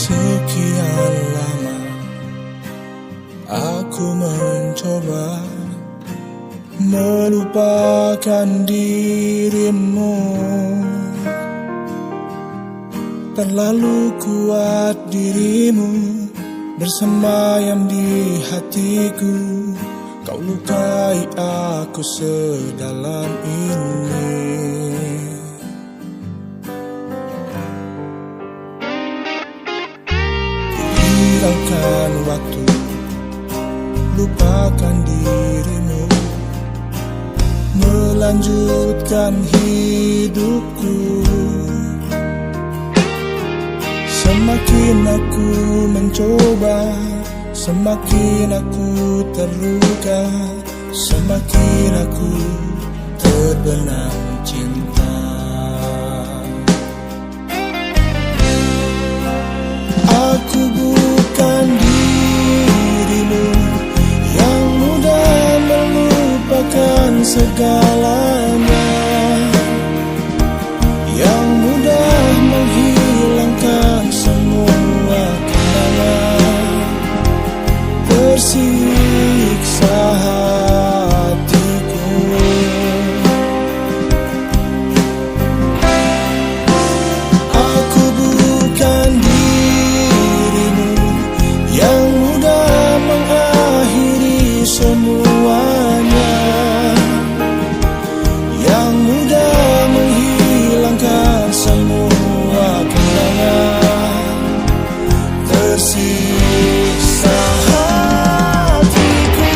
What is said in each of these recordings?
Sekian lama aku mencoba melupakan dirimu. Terlalu kuat dirimu bersemayam di hatiku. Kau lukai aku sedalam ini. Hiraukan waktu, lupakan dirimu, melanjutkan hidupku. Semakin aku mencoba, semakin aku terluka, semakin aku terbenam cinta. Aku bukan dirimu yang mudah melupakan segalanya, yang mudah menghilangkan semua kenangan. Tersiksa hatiku. Aku bukan dirimu yang mudah mengakhiri semuanya, yang mudah menghilangkan semua kenangan. Tersiksa hatiku.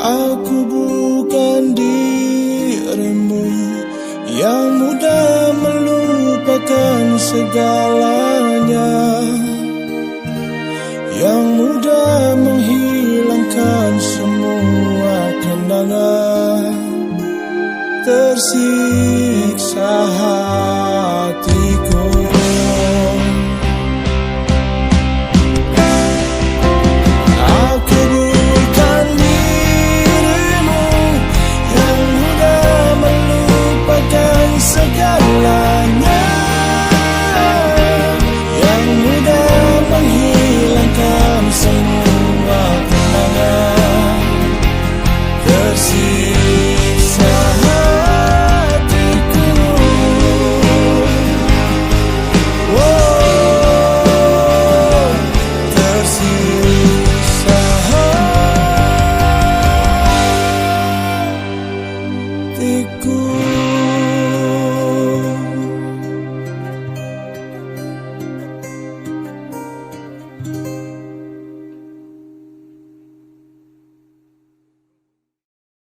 Aku bukan dirimu yang mudah melupakan segalanya, yang mudah menghilangkan semua kenangan. Tersiksa hatiku. Aku bukan dirimu yang mudah melupakan segala